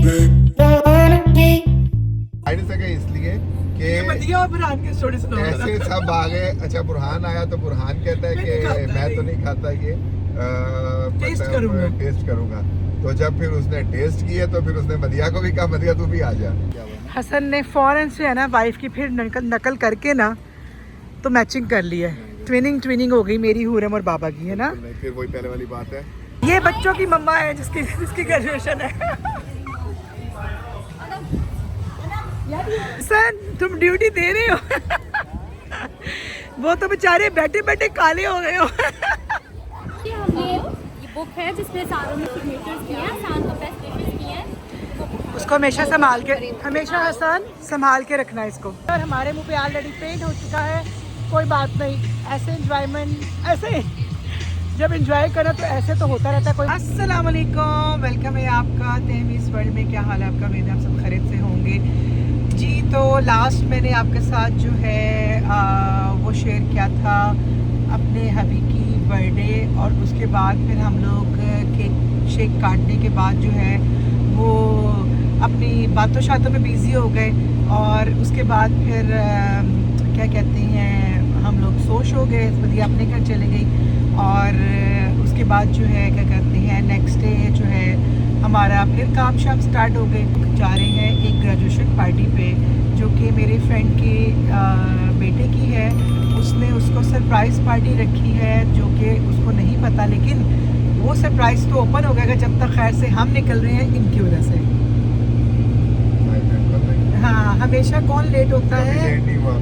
नहीं सके इसलिए कि ऐसे सब आ गए। अच्छा बुरहान आया तो बुरहान कहता है कि मैं तो नहीं खाता ये, टेस्ट करूंगा। तो जब फिर उसने टेस्ट किया तो फिर उसने मदिया को भी कहा मदिया तू भी आ जा। हसन ने फौरन से है ना वाइफ की फिर नकल करके ना तो मैचिंग कर ली है। ट्विनिंग हो गई मेरी, हुरम और बाबा की, है ना। फिर वही पहले वाली बात है, ये बच्चों की मम्मा है जिसकी ग्रेजुएशन है। सन तुम ड्यूटी दे रहे हो। वो तो बेचारे बैठे बैठे काले हो गए हो। ये बुक है जिसमें सारों ने सिग्नेचर्स किए हैं, शान को बेस्ट विशेस किए हैं। उसको हमेशा हमेशा हसन संभाल के रखना है इसको। और हमारे मुंह पे ऑलरेडी पेंट हो चुका है, कोई बात नहीं। ऐसे एंजॉयमेंट ऐसे जब एंजॉय करो तो ऐसे तो होता रहता है। कोई अस्सलाम वालेकुम, वेलकम है आपका तहमीज़ वर्ल्ड में। क्या हाल है आपका? उम्मीद है आप सब खैरियत से होंगे जी। तो लास्ट मैंने आपके साथ जो है वो शेयर किया था अपने हबी की बर्थडे, और उसके बाद फिर हम लोग केक शेक काटने के बाद जो है वो अपनी बातों शातों में बिज़ी हो गए, और उसके बाद फिर क्या कहते हैं हम लोग सोच हो गए, मदिया अपने घर चले गई। और उसके बाद जो है क्या कहते हैं नेक्स्ट डे जो है हमारा फिर काम शाम स्टार्ट हो गए। जा रहे हैं एक ग्रेजुएशन पार्टी पे जो कि मेरे फ्रेंड के बेटे की है। उसने उसको सरप्राइज़ पार्टी रखी है जो कि उसको नहीं पता, लेकिन वो सरप्राइज़ तो ओपन हो गया जब तक खैर से हम निकल रहे हैं इनकी वजह से। हाँ, हमेशा कौन लेट होता है,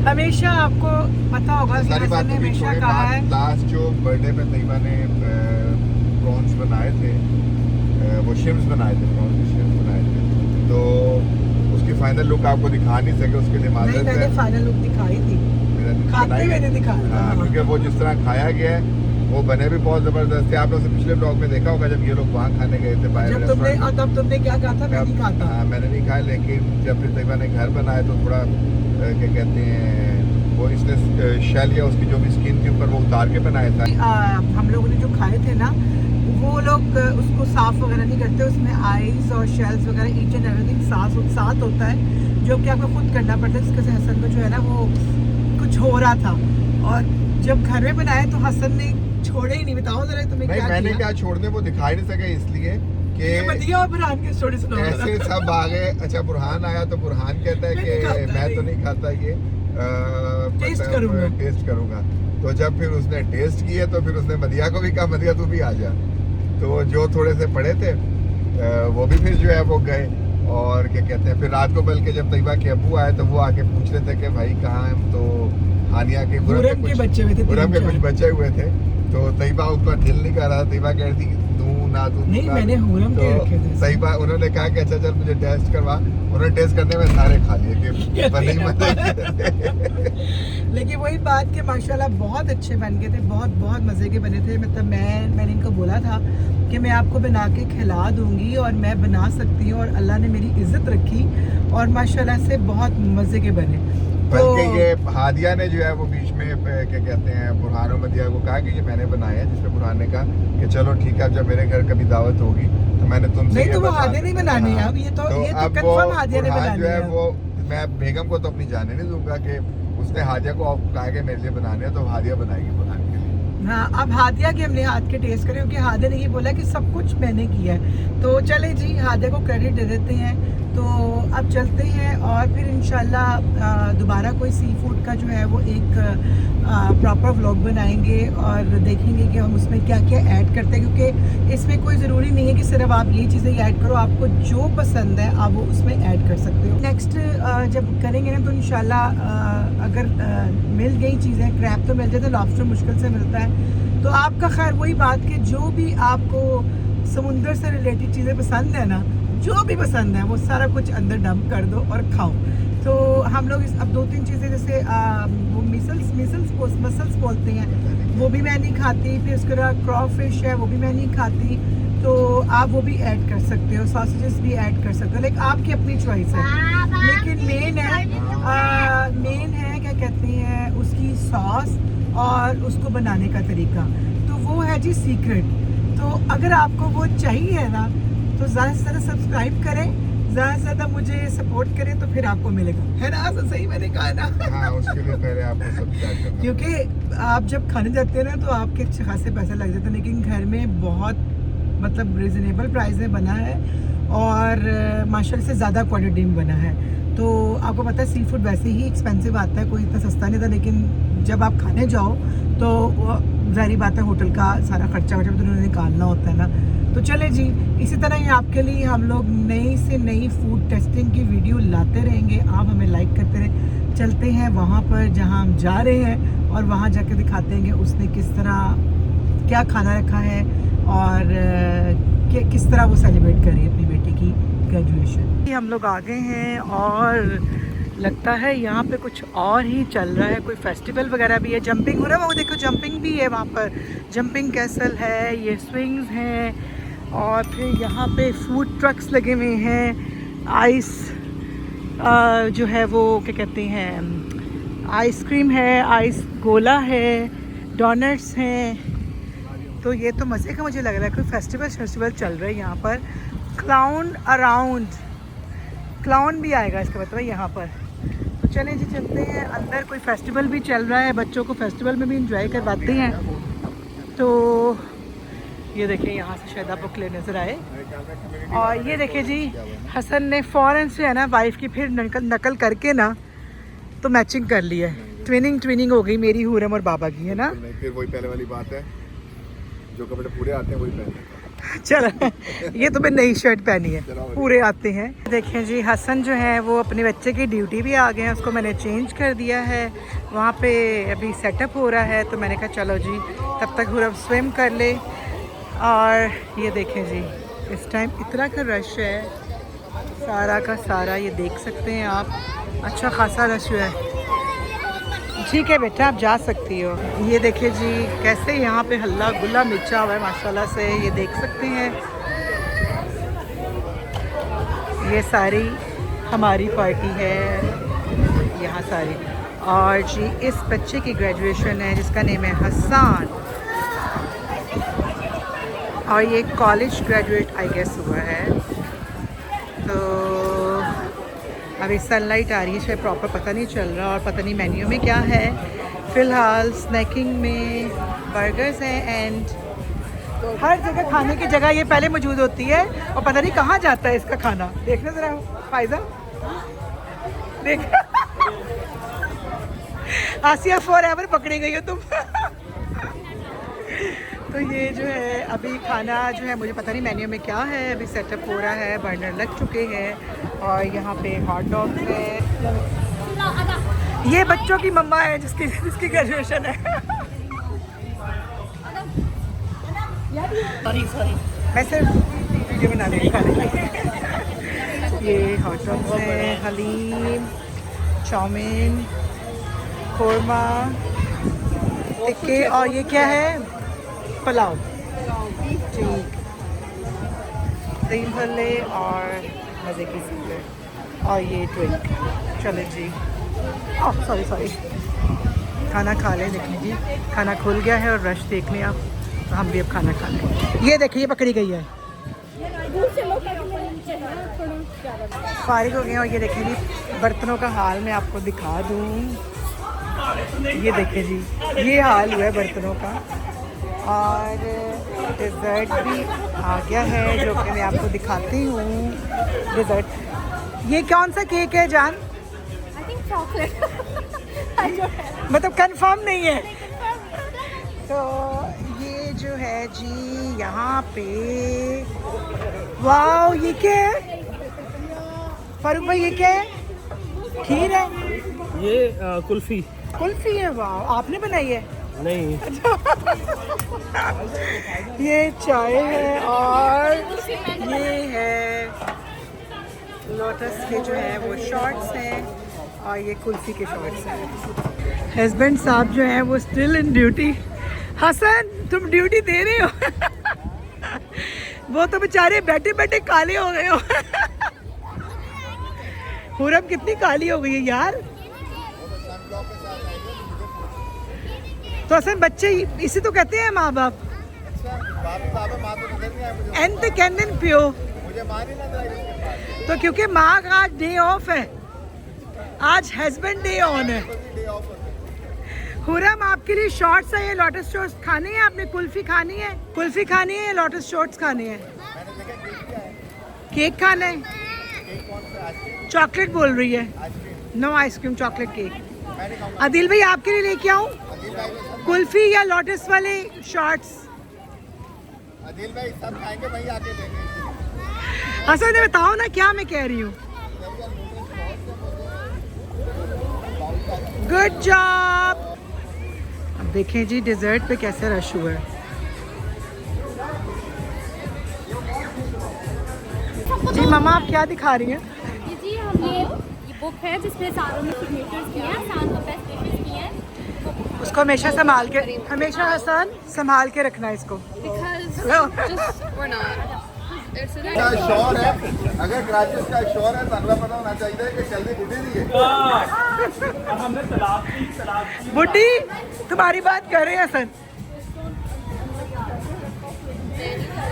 हमेशा आपको पता होगा। हसन ने हमेशा कहा है लास्ट जो बर्थडे पे तैयबा ने प्रॉन्स बनाए थे, वो शिम्स बनाए थे, प्रॉन्स शिम्स बनाए थे, तो उसकी फाइनल लुक आपको दिखा नहीं सके, उसके लिए माजरत है। मैंने फाइनल लुक दिखाई थी, खाते हुए नहीं दिखाया। हाँ, क्योंकि वो जिस तरह खाया गया है वो बने भी बहुत जबरदस्त थे। आप लोग पिछले ब्लॉग में देखा होगा जब ये लोग वहाँ खाने गए थे बाहर। तब तुमने क्या कहा था? मैं नहीं खाता। हाँ, मैंने नहीं खाया, लेकिन जब फिर तैयबा ने घर बनाया तो थोड़ा क्या कहते हैं वो इसने शेल या उसकी जो भी स्किन थी ऊपर वो उतार के बनाया था। हम लोगों ने जो खाए थे ना वो लोग उसको साफ वगैरह नहीं करते, उसमें आइज और शेल्स वगैरह ईच एंड एवरीथिंग साथ होता है, जो कि आपको खुद करना पड़ता है। जिसके हसन को जो है ना वो कुछ हो रहा था, और जब घर में बनाए तो हसन ने छोड़े ही नहीं। बताओ जरा तुम्हें क्या मैंने क्या छोड़ने, वो दिखाई नहीं सके इसलिए कि और बुरहान की स्टोरी सुनाओ। ऐसे सब आ गए। अच्छा बुरहान आया तो बुरहान कहता है कि मैं तो नहीं खाता ये, टेस्ट करूंगा। तो जब फिर उसने टेस्ट किया तो फिर उसने मदिया को भी कहा मदिया तू भी आ जा। तो जो थोड़े से पड़े थे वो भी फिर जो है वो गए। और क्या कहते हैं फिर रात को बल्कि जब तैयबा के अब्बू आए तो वो आके पूछ रहे थे कि भाई कहाँ हम, तो हानिया के हुरम के बच्चे हुए थे, हुरम के कुछ बच्चे हुए थे। तो तैयबा उसका दिल नहीं कर रहा, तैयबा कह रही थी नहीं मैंने हुरम के रखे थे। तैयबा उन्होंने कहा कि अच्छा चल मुझे टेस्ट करवा। उन्होंने टेस्ट करने में सारे खा लिए कि बने लेकिन वही बात कि माशाल्लाह बहुत अच्छे बन गए थे, बहुत मज़े के बने थे। मतलब मैंने इनको बोला था कि मैं आपको बना के खिला दूंगी और मैं बना सकती हूँ, और अल्लाह ने मेरी इज्जत रखी और माशाल्लाह से बहुत मज़े के बने। बल्कि ये हादिया ने जो है वो बीच में क्या कहते हैं बुरहान और मदिया को कहा कि ये मैंने बनाया है, जिसमें बुरहान ने कहा कि चलो ठीक है जब मेरे घर कभी दावत होगी तो मैंने तुमसे नहीं, तो वो हादिया नहीं बनाने हैं। अब ये तो कंफर्म हादिया ने बनाने जो है वो मैं बेगम को तो अपनी जाने नहीं दूंगा कि उसने हादिया को कहा कि मेरे लिए बनाने हैं, तो हादिया बनाएगी बुरहान के लिए। हाँ, अब हादिया के हमने हाथ के टेस्ट करें, क्योंकि हादिया ने ये बोला कि सब कुछ मैंने किया है। तो चले जी, हादिया को क्रेडिट दे देते हैं। तो अब चलते हैं और फिर इंशाल्लाह दोबारा कोई सी फूड का जो है वो एक प्रॉपर व्लॉग बनाएंगे और देखेंगे कि हम उसमें क्या क्या ऐड करते हैं, क्योंकि इसमें कोई ज़रूरी नहीं है कि सिर्फ आप ये चीज़ें ऐड करो, आपको जो पसंद है आप वो उसमें ऐड कर सकते हो। नेक्स्ट जब करेंगे ना तो इंशाल्लाह अगर मिल गई चीज़ें, क्रैब तो मिल जाए, तो लॉबस्टर मुश्किल से मिलता है। तो आपका खैर वही बात कि जो भी आपको समुंदर से रिलेटेड चीज़ें पसंद है ना, जो भी पसंद है वो सारा कुछ अंदर डंप कर दो और खाओ। तो हम लोग अब 2-3 चीज़ें जैसे वो मसल्स बोलते हैं वो भी मैं नहीं खाती, फिर उसके बाद क्रॉ फिश है वो भी मैं नहीं खाती, तो आप वो भी ऐड कर सकते हो, सॉसेजेस भी ऐड कर सकते हो, लाइक आपकी अपनी चॉइस है। लेकिन मेन है क्या कहते हैं उसकी सॉस और उसको बनाने का तरीका, तो वो है जी सीक्रेट। तो अगर आपको वो चाहिए ना तो ज़्यादा से ज़्यादा सब्सक्राइब करें, ज़्यादा से ज़्यादा मुझे सपोर्ट करें तो फिर आपको मिलेगा, है ना? तो सही मैंने कहा ना? हाँ, उसके लिए पहले आपको सब्सक्राइब करना। क्योंकि आप जब खाने जाते हैं ना तो आपके अच्छे खासे पैसे लग जाते हैं, लेकिन घर में बहुत मतलब रिजनेबल प्राइस में बना है और माशाल्लाह से ज़्यादा क्वांटिटी में बना है। तो आपको पता है सी फूड वैसे ही एक्सपेंसिव आता है, कोई इतना सस्ता नहीं था, लेकिन जब आप खाने जाओ तो ज़ाहिर बात है होटल का सारा खर्चा वर्चा तो उन्होंने निकालना होता है ना। तो चले जी, इसी तरह ही आपके लिए हम लोग नई से नई फूड टेस्टिंग की वीडियो लाते रहेंगे। आप हमें लाइक करते रहें। चलते हैं वहाँ पर जहाँ हम जा रहे हैं और वहाँ जाके दिखाते हैं कि उसने किस तरह क्या खाना रखा है और किस तरह वो सेलिब्रेट करी अपनी बेटी की ग्रेजुएशन। हम लोग आ गए हैं और लगता है यहाँ पे कुछ और ही चल रहा है, कोई फेस्टिवल वगैरह भी है। जंपिंग हो रहा है, वो देखो जंपिंग भी है वहाँ पर, जंपिंग कैसल है, ये स्विंग्स हैं और फिर यहाँ पे फूड ट्रक्स लगे हुए हैं। आइस जो है वो क्या कहते हैं, आइसक्रीम है, आइस गोला है, डोनट्स हैं। तो ये तो मज़े का मुझे लग रहा है, कोई फेस्टिवल चल रहा है यहाँ पर। क्लाउन अराउंड, क्लाउन भी आएगा इसका मतलब है यहाँ पर। तो चलें जी, चलते हैं अंदर। कोई फेस्टिवल भी चल रहा है, बच्चों को फेस्टिवल में भी इंजॉय करवाते हैं। तो ये देखें, यहाँ से शायद आपको क्लियर नज़र आए। और ये देखें जी, हसन ने फ़ौरन से है ना वाइफ की फिर नकल करके ना तो मैचिंग कर ली है। ट्विनिंग हो गई मेरी, हुरम और बाबा की, है ना? फिर वही पहले वाली बात है, जो कपड़े पूरे आते हैं वही पहनते। चलो, ये तो मैं नई शर्ट पहनी है, पूरे आते हैं। देखें जी, हसन जो है वो अपने बच्चे की ड्यूटी भी आ गए हैं, उसको मैंने चेंज कर दिया है। वहाँ पे अभी सेटअप हो रहा है, तो मैंने कहा चलो जी तब तक हुरम स्विम कर ले। और ये देखें जी, इस टाइम इतना का रश है, सारा का सारा ये देख सकते हैं आप, अच्छा खासा रश है। ठीक है बेटा, आप जा सकती हो। ये देखिए जी कैसे यहाँ पे हल्ला गुल्ला मचा हुआ है माशाल्लाह से, ये देख सकते हैं। ये सारी हमारी पार्टी है यहाँ सारी। और जी इस बच्चे की ग्रेजुएशन है जिसका नेम है हसन, और ये कॉलेज ग्रेजुएट आई गेस हुआ है। तो अभी सनलाइट आ रही है, शायद प्रॉपर पता नहीं चल रहा, और पता नहीं मेन्यू में क्या है। फ़िलहाल स्नैकिंग में बर्गर्स हैं एंड हर जगह खाने की जगह ये पहले मौजूद होती है और पता नहीं कहाँ जाता है इसका खाना। देखना ज़रा फायदा, देख आसिया फॉरएवर पकड़ी गई हो तुम। तो ये जो है अभी खाना जो है मुझे पता नहीं मेन्यू में क्या है, अभी सेटअप हो रहा है, बर्नर लग चुके हैं और यहाँ पे हॉट डॉग्स है। ये बच्चों की मम्मा है जिसकी ग्रेजुएशन है। सॉरी मैं सिर्फ वीडियो बना रही हूँ। ये हॉट डॉग्स हैं, हलीम, चाउमीन, कोरमा, टिक्के, और ये क्या है, पुलाव, ठीक, दही भल्ले और मज़े की चीज़ें, और ये ड्रिंक। चले जी, ओह सॉरी खाना खा लें। देख लीजिए खाना खुल गया है और रश देख लें आप, तो हम भी अब खाना खा लें। ये देखिए पकड़ी गई है, फारिग हो गए। और ये देखिए जी बर्तनों का हाल मैं आपको दिखा दूँ, ये देखिए जी ये हाल हुआ है बर्तनों का। और डिज़र्ट भी आ गया है जो कि मैं आपको दिखाती हूँ। डिज़र्ट, ये कौन सा केक है जान? I think chocolate. मतलब कंफर्म नहीं है। तो ये जो है जी यहाँ पे, वाह ये क्या है फारूक भाई, ये क्या है? खीर है? ये कुल्फी है। वाह, आपने बनाई है? नहीं। ये चाय है और ये है लोटस के जो है वो शॉर्ट्स हैं और ये कुल्फी के शॉर्ट्स हैं। हस्बैंड साहब जो हैं वो स्टिल इन ड्यूटी। हसन तुम ड्यूटी दे रहे हो? वो तो बेचारे बैठे बैठे काले हो गए हो। हुरम कितनी काली हो गई है यार। तो असल बच्चे इसे तो कहते हैं माँ बाप। एंड कैंडन पियो। तो क्योंकि माँ का आज डे ऑफ है, आज हस्बैंड डे ऑन है। हुरम आपके लिए शॉर्ट्स है, ये लोटस शॉर्ट्स खाने हैं आपने? कुल्फी खानी है? कुल्फी खानी है या लोटस शॉर्ट्स खाने हैं? केक खाना है? चॉकलेट बोल रही है। No ice cream, chocolate cake. Adil भाई आपके लिए लेके आऊं कुल्फी या लोटस वाले शॉर्ट्स? आदिल भाई सब खाएंगे, भाई आके देंगे। हसन बताओ ना क्या मैं कह रही हूँ। Good job. अब देखें जी डिजर्ट पे कैसे रश हुआ है। जी मामा आप क्या दिखा रही हैं? जी हम ये बुक है जिसमें सारों ने सिग्नेचर्स किए हैं, सान का बेस्ट डिशेस किए हैं। उसको हमेशा संभाल के, हमेशा हसन संभाल के रखना है इसको। का शोर है, अगर क्रैचेस का शोर है तो अगला पता होना चाहिए कि जल्दी बुढ़ी नहीं है। हमने तलाक की बुड्ढी तुम्हारी बात कर रहे हैं हसन।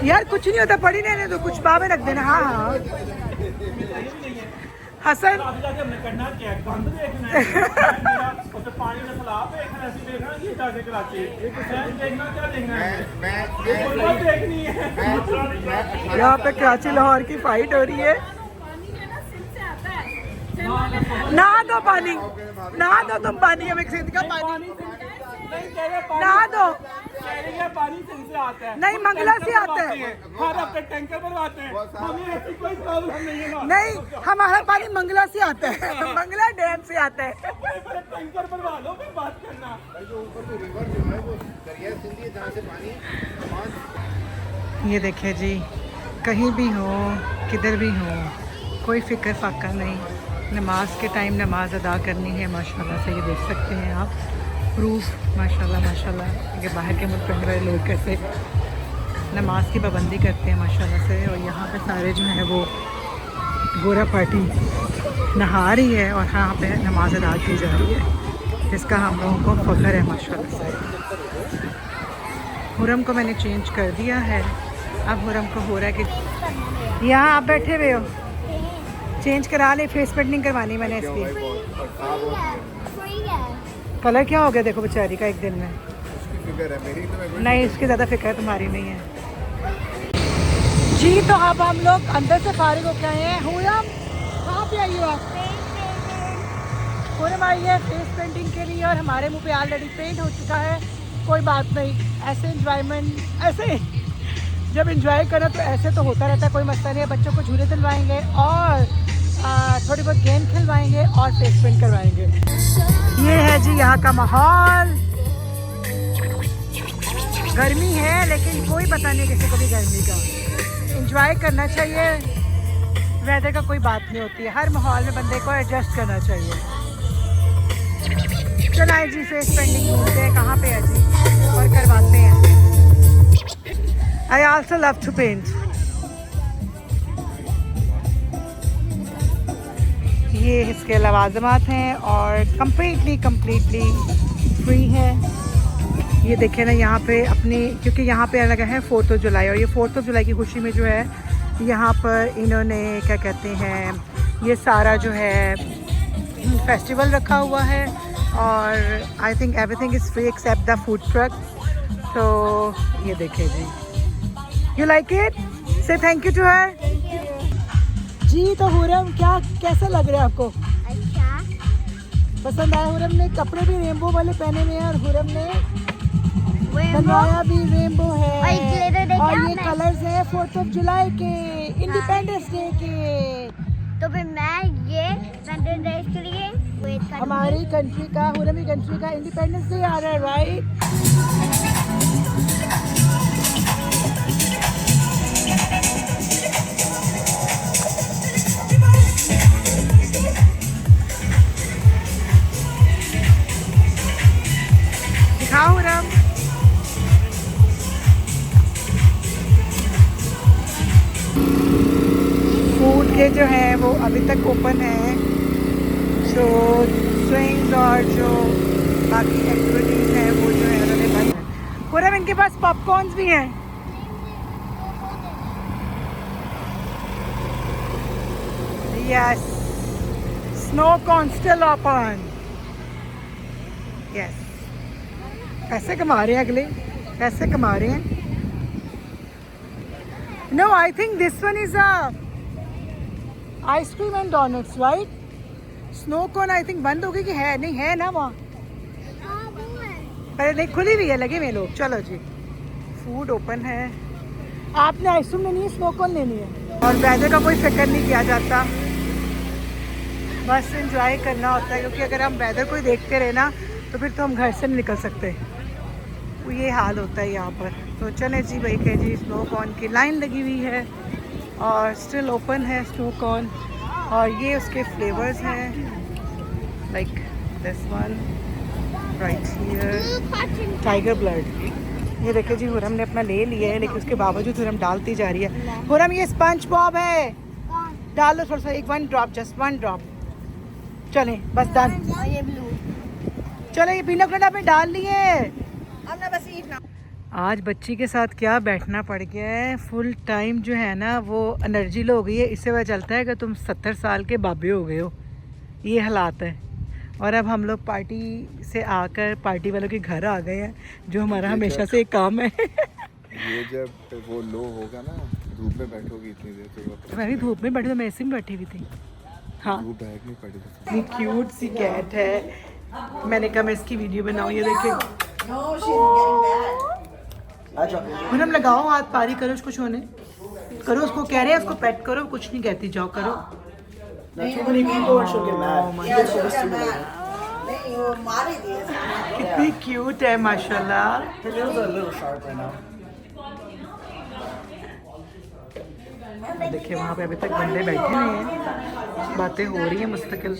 यार कुछ नहीं होता, पड़ी रहने दो, कुछ बाबे रख देना। हाँ हाँ हसन जाके हमने करना क्या गंद देखना है और पानी में खिलाफ देखना है, ऐसे देखना ये जाके कराची एक सैन देखना, क्या देखना है? मैं फुटबॉल देखनी है। यहाँ पे कराची लाहौर की फाइट हो रही है। ना दो पानी, ना दो तुम पानी, हमें सिंध का पानी ना दो। पानी सिंध से आता है, नहीं मंगला से आता है। हर अपने टैंकर भरवाते हैं, हमें ऐसी कोई प्रॉब्लम नहीं है ना। नहीं हमारा पानी मंगला से आता है, मंगला डैम से आता है। बड़े टैंकर भरवा लो फिर बात करना। जो ऊपर जो रिवर जो है वो दरिया सिंधी है जहाँ से पानी ये देखिए जी, कहीं भी हो किधर भी हो कोई फिक्र फाका नहीं। नमाज के टाइम नमाज अदा करनी है माशाल्लाह से। ये देख सकते हैं आप प्रूफ माशाल्लाह माशाल्लाह कि बाहर के मुल्क रहने वाले लोग कैसे नमाज की पाबंदी करते हैं माशाल्लाह से। और यहाँ पे सारे जो है वो गोरा पार्टी नहा रही है और यहाँ पे नमाज अदा की जा रही है, जिसका हम लोगों को फ़ख्र है माशाल्लाह से। हुरम को मैंने चेंज कर दिया है, अब हुरम को हो रहा है कि यहाँ आप बैठे हुए हो, चेंज करा ले। फेस पेंटिंग करवानी मैंने इसकी। कलर क्या हो गया देखो बेचारी का एक दिन में। फिक्र है मेरी तो मैं नहीं इसकी ज़्यादा फिक्र है, तुम्हारी नहीं है जी। तो अब हम लोग अंदर से फारिग होकर आए हैं। हुरम कहाँ पे आई हो आप? हुरम आई है फेस पेंटिंग के लिए और हमारे मुंह पे ऑलरेडी पेंट हो चुका है। कोई बात नहीं, ऐसे इंजॉयमेंट ऐसे जब इंजॉय करो तो ऐसे तो होता रहता है, कोई मसला नहीं है। बच्चों को झूले दिलवाएंगे और थोड़ी बहुत गेम खिलवाएंगे और फेस पेंट करवाएंगे। ये है जी यहाँ का माहौल। गर्मी है लेकिन कोई पता नहीं किसी को भी गर्मी का। इंजॉय करना चाहिए, वेदर का कोई बात नहीं होती है। हर माहौल में बंदे को एडजस्ट करना चाहिए। चलाए जी फेस पेंटिंग ढूंढते हैं कहाँ पे है जी और करवाते हैं। I also love to paint. ये इसके लवाजमात हैं और कम्प्लीटली फ्री है। ये देखें ना यहाँ पे अपनी, क्योंकि यहाँ पे लगा है 4 जुलाई और ये 4 जुलाई की खुशी में जो है यहाँ पर इन्होंने क्या कहते हैं ये सारा जो है फेस्टिवल रखा हुआ है। और I think everything is free except the food truck. तो ये देखें जी, you like it? Say thank you to her जी। तो हुरम क्या कैसा लग रहा है आपको? अच्छा पसंद आया? हुरम ने कपड़े भी रेनबो वाले पहने हुए हैं और हुरम ने बनाया भी रेनबो है। और ये कलर्स है 4 जुलाई के, इंडिपेंडेंस डे के। तो फिर मैं ये इंडिपेंडेंस के लिए वेट कर हमारी कंट्री का, हुरम की कंट्री का इंडिपेंडेंस डे आ रहा है, राइट? दिखाओ हुरम। फूड के जो है वो अभी तक ओपन है। जो स्विंग्स और जो बाकी एक्टिविटीज़ हैं वो जो है उन्होंने बंद है। हुरम इनके पास पॉपकॉर्न्स भी हैं। Yes. Snow cone still open. Yes. पैसे कमा रहे हैं अगले, पैसे कमा रहे हैं. No, I think this one is a ice cream and donuts, right? Snow cone I think बंद हो गई कि है? नहीं है ना वहाँ. पर नहीं खुली हुई है, लगे हुए लोग. चलो जी, फूड ओपन है. आपने आइसक्रीम लेनी है, स्नो कॉर्न लेनी है, और वेदर का कोई फिक्र नहीं किया जाता, बस एंजॉय करना होता है. क्योंकि अगर हम वेदर को ही देखते रहे ना तो फिर तो हम घर से नहीं निकल सकते. तो ये हाल होता है यहाँ पर. तो चले जी भाई के जी, स्नो कॉर्न की लाइन लगी हुई है और स्टिल ओपन है स्नो कॉर्न. और ये उसके फ्लेवर्स हैं, like this one right here, tiger blood. ये देखिए जी, हुरम ने अपना ले लिया है, लेकिन उसके बावजूद हुरम डालती जा रही है. हुरम ये स्पंज बॉब है, डाल लो थोड़ा सा, एक 1 ड्रॉप, जस्ट 1 ड्रॉप. चलें बस डन. चलो ये पीना कोलाडा में डाल लिए. आज बच्ची के साथ क्या बैठना पड़ गया है. फुल टाइम जो है ना वो एनर्जी लो हो गई है. इससे पता चलता है कि तुम 70 साल के बाबे हो गए हो. ये हालात है. और अब हम लोग पार्टी से आकर पार्टी वालों के घर आ गए हैं, जो हमारा हमेशा से एक काम है. ये जब वो लो होगा ना, धूप में बैठोगी इतनी देर तो मैं भी धूप में बैठी, तो मैं ऐसे में बैठी हुई थी. हाँ, धूप बैग नहीं पड़ी. इतनी क्यूट सी कैट है. मैंने कहा मैं इसकी वीडियो बनाऊँ. ये देखिए, हम लगाओ हाथ, पारी करो उसको, छूने करो उसको. कह रहे हैं उसको पेट करो, कुछ नहीं कहती, जाओ करो. कितनी क्यूट है माशाल्लाह. देखिए वहाँ पे अभी तक बंदे बैठे हुए हैं, बातें हो रही हैं मुस्तकिल.